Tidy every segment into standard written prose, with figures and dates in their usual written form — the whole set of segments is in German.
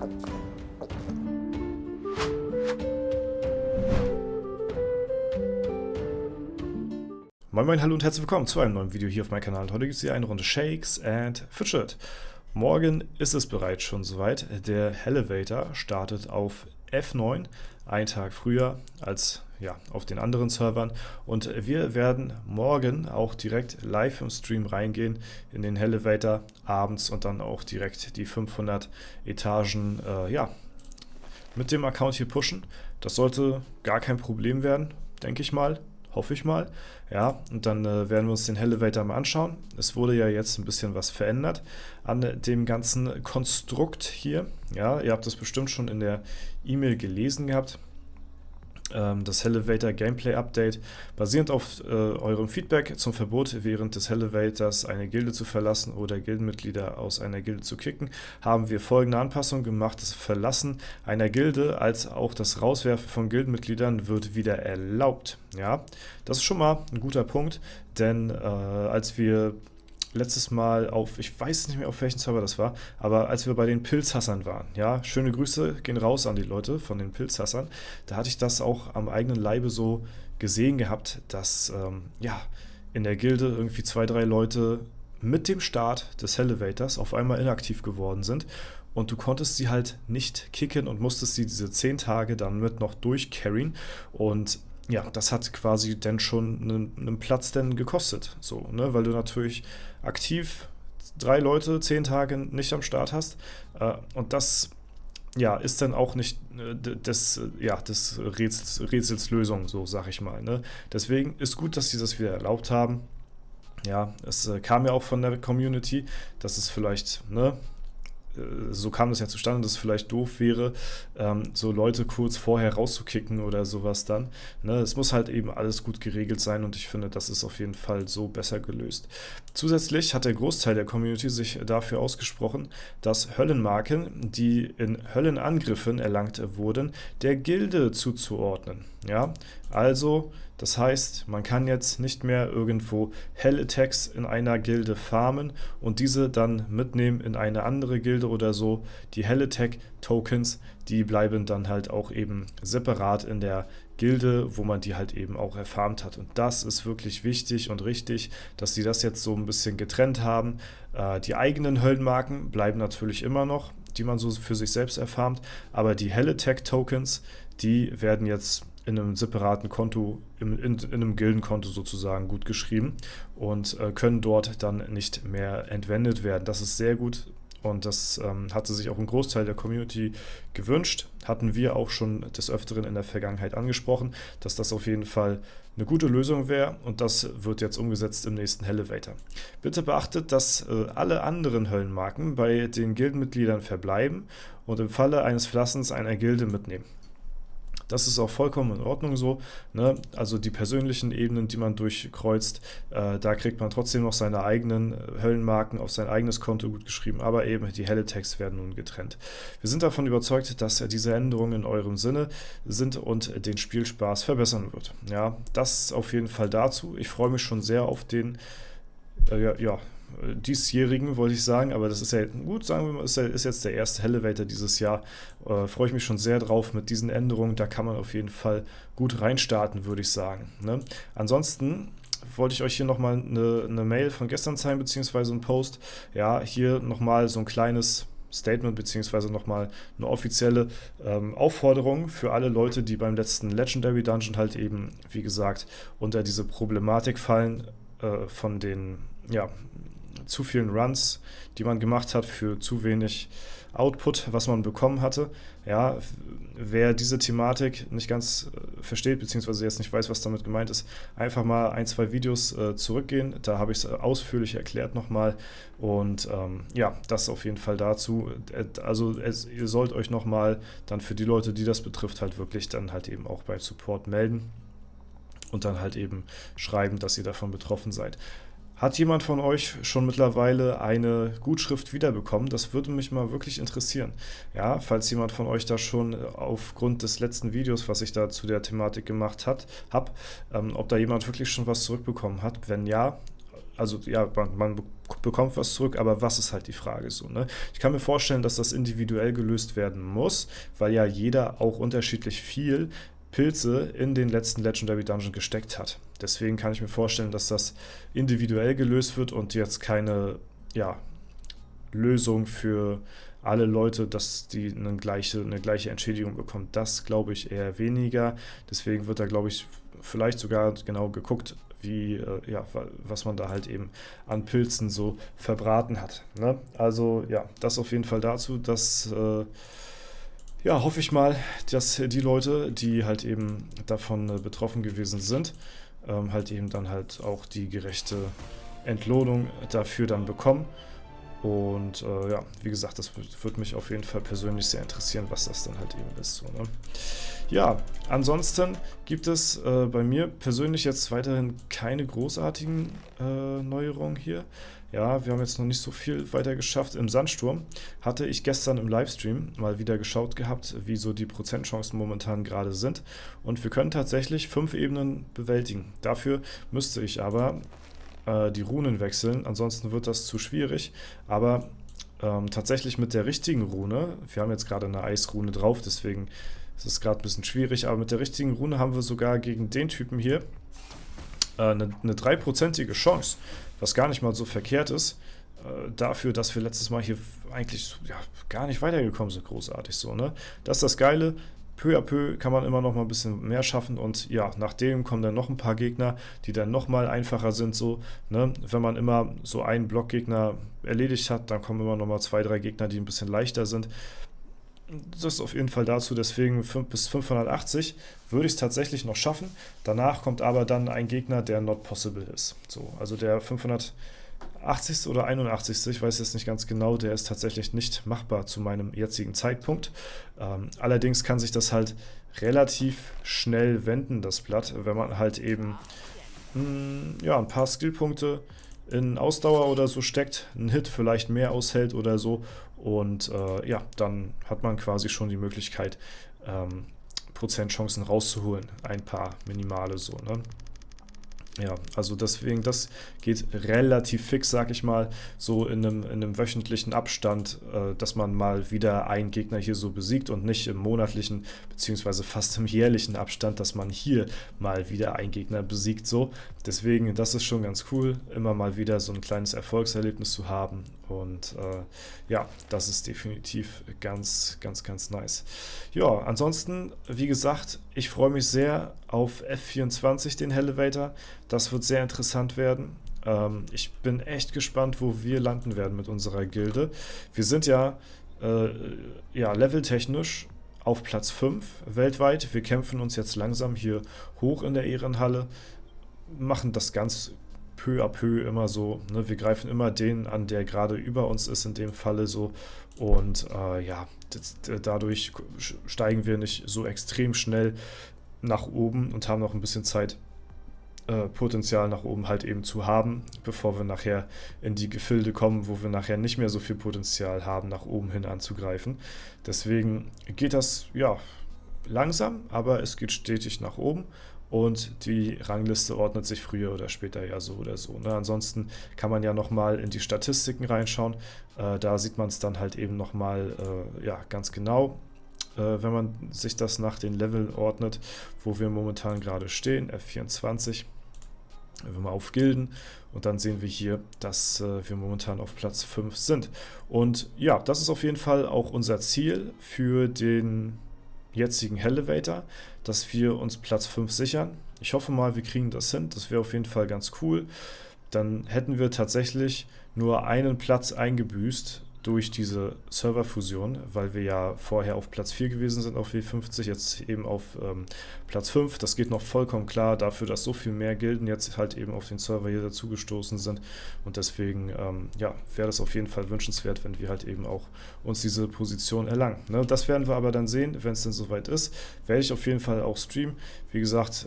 Moin Moin, hallo und herzlich willkommen zu einem neuen Video hier auf meinem Kanal. Und heute gibt es hier eine Runde Shakes and Fidget. Morgen ist es bereits schon soweit. Der Elevator startet auf F9, einen Tag früher als auf den anderen Servern. Und wir werden morgen auch direkt live im Stream reingehen in den Elevator abends und dann auch direkt die 500 Etagen mit dem Account hier pushen. Das sollte gar kein Problem werden, denke ich mal. Hoffe ich mal. Ja, und dann werden wir uns den Elevator mal anschauen. Es wurde ja jetzt ein bisschen was verändert an dem ganzen Konstrukt hier. Ja, ihr habt das bestimmt schon in der E-Mail gelesen gehabt. Das Elevator Gameplay Update. Basierend auf eurem Feedback zum Verbot während des Elevators eine Gilde zu verlassen oder Gildenmitglieder aus einer Gilde zu kicken, haben wir folgende Anpassung gemacht. Das Verlassen einer Gilde als auch das Rauswerfen von Gildenmitgliedern wird wieder erlaubt. Ja, das ist schon mal ein guter Punkt, denn als wir letztes Mal ich weiß nicht mehr auf welchen Server das war, aber als wir bei den Pilzhassern waren, ja, schöne Grüße gehen raus an die Leute von den Pilzhassern, da hatte ich das auch am eigenen Leibe so gesehen gehabt, dass in der Gilde irgendwie 2, 3 Leute mit dem Start des Elevators auf einmal inaktiv geworden sind und du konntest sie halt nicht kicken und musstest sie diese 10 Tage dann mit noch durchcarryen und ja, das hat quasi dann schon einen Platz denn gekostet, so, ne, weil du natürlich aktiv 3 Leute 10 Tage nicht am Start hast und das ist dann auch nicht des Rätsels Lösung, so sag ich mal, ne. Deswegen ist gut, dass sie das wieder erlaubt haben. Ja, es kam ja auch von der Community, dass es vielleicht, ne, so kam das ja zustande, dass es vielleicht doof wäre, so Leute kurz vorher rauszukicken oder sowas dann. Ne? Es muss halt eben alles gut geregelt sein und ich finde, das ist auf jeden Fall so besser gelöst. Zusätzlich hat der Großteil der Community sich dafür ausgesprochen, dass Höllenmarken, die in Höllenangriffen erlangt wurden, der Gilde zuzuordnen. Ja, also das heißt, man kann jetzt nicht mehr irgendwo Hell-Attacks in einer Gilde farmen und diese dann mitnehmen in eine andere Gilde oder so. Die Hell-Attack-Tokens, die bleiben dann halt auch eben separat in der Gilde, wo man die halt eben auch erfarmt hat. Und das ist wirklich wichtig und richtig, dass sie das jetzt so ein bisschen getrennt haben. Die eigenen Höllenmarken bleiben natürlich immer noch, die man so für sich selbst erfarmt, aber die Hell-Attack-Tokens, die werden jetzt in einem separaten Konto, in einem Gildenkonto sozusagen gut geschrieben und können dort dann nicht mehr entwendet werden. Das ist sehr gut und das hatte sich auch ein Großteil der Community gewünscht. Hatten wir auch schon des Öfteren in der Vergangenheit angesprochen, dass das auf jeden Fall eine gute Lösung wäre und das wird jetzt umgesetzt im nächsten Elevator. Bitte beachtet, dass alle anderen Höllenmarken bei den Gildenmitgliedern verbleiben und im Falle eines Verlassens einer Gilde mitnehmen. Das ist auch vollkommen in Ordnung so, ne? Also die persönlichen Ebenen, die man durchkreuzt, da kriegt man trotzdem noch seine eigenen Höllenmarken auf sein eigenes Konto gut geschrieben, aber eben die Hell-Attacks werden nun getrennt. Wir sind davon überzeugt, dass diese Änderungen in eurem Sinne sind und den Spielspaß verbessern wird. Ja, das auf jeden Fall dazu. Ich freue mich schon sehr auf den diesjährigen, wollte ich sagen, aber das ist ja gut, sagen wir mal, ist jetzt der erste Elevator dieses Jahr. Freue ich mich schon sehr drauf mit diesen Änderungen, da kann man auf jeden Fall gut reinstarten, würde ich sagen. Ne? Ansonsten wollte ich euch hier nochmal eine Mail von gestern zeigen, beziehungsweise einen Post. Ja, hier nochmal so ein kleines Statement, beziehungsweise nochmal eine offizielle Aufforderung für alle Leute, die beim letzten Legendary Dungeon halt eben, wie gesagt, unter diese Problematik fallen von den, zu vielen Runs, die man gemacht hat für zu wenig Output, was man bekommen hatte. Ja, wer diese Thematik nicht ganz versteht, beziehungsweise jetzt nicht weiß, was damit gemeint ist, einfach mal 1, 2 Videos zurückgehen. Da habe ich es ausführlich erklärt nochmal. Und das auf jeden Fall dazu. Also ihr sollt euch nochmal dann für die Leute, die das betrifft, halt wirklich dann halt eben auch bei Support melden und dann halt eben schreiben, dass ihr davon betroffen seid. Hat jemand von euch schon mittlerweile eine Gutschrift wiederbekommen? Das würde mich mal wirklich interessieren. Ja, falls jemand von euch da schon aufgrund des letzten Videos, was ich da zu der Thematik gemacht habe, ob da jemand wirklich schon was zurückbekommen hat. Wenn ja, also ja, man bekommt was zurück, aber was ist halt die Frage so, ne? Ich kann mir vorstellen, dass das individuell gelöst werden muss, weil ja jeder auch unterschiedlich viel Pilze in den letzten Legendary Dungeon gesteckt hat. Deswegen kann ich mir vorstellen, dass das individuell gelöst wird und jetzt keine, ja, Lösung für alle Leute, dass die eine gleiche Entschädigung bekommen. Das glaube ich eher weniger. Deswegen wird da, glaube ich, vielleicht sogar genau geguckt, wie, ja, was man da halt eben an Pilzen so verbraten hat. Ne? Also ja, das auf jeden Fall dazu, dass ja, hoffe ich mal, dass die Leute, die halt eben davon betroffen gewesen sind, halt eben dann halt auch die gerechte Entlohnung dafür dann bekommen. Und ja, wie gesagt, das würde mich auf jeden Fall persönlich sehr interessieren, was das dann halt eben ist. So, ne? Ja, ansonsten gibt es bei mir persönlich jetzt weiterhin keine großartigen Neuerungen hier. Ja, wir haben jetzt noch nicht so viel weiter geschafft. Im Sandsturm hatte ich gestern im Livestream mal wieder geschaut gehabt, wie so die Prozentchancen momentan gerade sind. Und wir können tatsächlich 5 Ebenen bewältigen. Dafür müsste ich aber die Runen wechseln, ansonsten wird das zu schwierig, aber tatsächlich mit der richtigen Rune, wir haben jetzt gerade eine Eisrune drauf, deswegen ist es gerade ein bisschen schwierig, aber mit der richtigen Rune haben wir sogar gegen den Typen hier eine 3%ige Chance, was gar nicht mal so verkehrt ist, dafür, dass wir letztes Mal hier eigentlich ja, gar nicht weitergekommen sind, großartig so, ne? Das ist das Geile. Peu à peu kann man immer noch mal ein bisschen mehr schaffen und ja, nachdem kommen dann noch ein paar Gegner, die dann noch mal einfacher sind so, ne? Wenn man immer so einen Blockgegner erledigt hat, dann kommen immer noch mal 2, 3 Gegner, die ein bisschen leichter sind. Das ist auf jeden Fall dazu, deswegen bis 580 würde ich es tatsächlich noch schaffen. Danach kommt aber dann ein Gegner, der not possible ist. So, also der 580. oder 81. Ich weiß jetzt nicht ganz genau, der ist tatsächlich nicht machbar zu meinem jetzigen Zeitpunkt. Allerdings kann sich das halt relativ schnell wenden, das Blatt, wenn man halt eben ja, ein paar Skillpunkte in Ausdauer oder so steckt, einen Hit vielleicht mehr aushält oder so und ja, dann hat man quasi schon die Möglichkeit, Prozentchancen rauszuholen, ein paar minimale so, ne? Ja, also deswegen, das geht relativ fix, sag ich mal, so in einem wöchentlichen Abstand, dass man mal wieder einen Gegner hier so besiegt und nicht im monatlichen, beziehungsweise fast im jährlichen Abstand, dass man hier mal wieder einen Gegner besiegt, so. Deswegen, das ist schon ganz cool, immer mal wieder so ein kleines Erfolgserlebnis zu haben und ja, das ist definitiv ganz, ganz, ganz nice. Ja, ansonsten, wie gesagt, ich freue mich sehr auf F24, den Elevator. Das wird sehr interessant werden. Ich bin echt gespannt, wo wir landen werden mit unserer Gilde. Wir sind ja, ja leveltechnisch auf Platz 5 weltweit. Wir kämpfen uns jetzt langsam hier hoch in der Ehrenhalle, machen das ganz peu à peu immer so. Ne? Wir greifen immer den an, der gerade über uns ist, in dem Falle so. Und ja, dadurch steigen wir nicht so extrem schnell nach oben und haben noch ein bisschen Zeit, Potenzial nach oben halt eben zu haben, bevor wir nachher in die Gefilde kommen, wo wir nachher nicht mehr so viel Potenzial haben, nach oben hin anzugreifen. Deswegen geht das, ja, langsam, aber es geht stetig nach oben und die Rangliste ordnet sich früher oder später ja so oder so. Ne? Ansonsten kann man ja nochmal in die Statistiken reinschauen, da sieht man es dann halt eben nochmal ja, ganz genau, wenn man sich das nach den Leveln ordnet, wo wir momentan gerade stehen, F24. Wenn wir mal auf Gilden und dann sehen wir hier, dass wir momentan auf Platz 5 sind. Und ja, das ist auf jeden Fall auch unser Ziel für den jetzigen Elevator, dass wir uns Platz 5 sichern. Ich hoffe mal, wir kriegen das hin. Das wäre auf jeden Fall ganz cool. Dann hätten wir tatsächlich nur einen Platz eingebüßt durch diese Serverfusion, weil wir ja vorher auf Platz 4 gewesen sind auf W50, jetzt eben auf Platz 5. Das geht noch vollkommen klar dafür, dass so viel mehr Gilden jetzt halt eben auf den Server hier dazugestoßen sind und deswegen ja, wäre das auf jeden Fall wünschenswert, wenn wir halt eben auch uns diese Position erlangen. Ne? Das werden wir aber dann sehen, wenn es denn soweit ist. Werde ich auf jeden Fall auch streamen. Wie gesagt,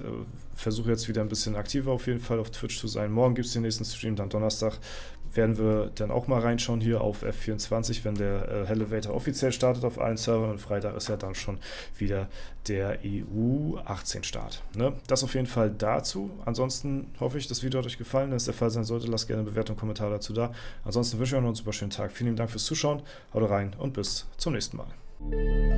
versuche jetzt wieder ein bisschen aktiver auf jeden Fall auf Twitch zu sein. Morgen gibt es den nächsten Stream, dann Donnerstag werden wir dann auch mal reinschauen hier auf F24, wenn der Elevator offiziell startet auf allen Servern, und Freitag ist ja dann schon wieder der EU18-Start. Ne? Das auf jeden Fall dazu. Ansonsten hoffe ich, das Video hat euch gefallen. Wenn es der Fall sein sollte, lasst gerne eine Bewertung und Kommentar dazu da. Ansonsten wünsche ich euch noch einen super schönen Tag. Vielen Dank fürs Zuschauen. Haut rein und bis zum nächsten Mal.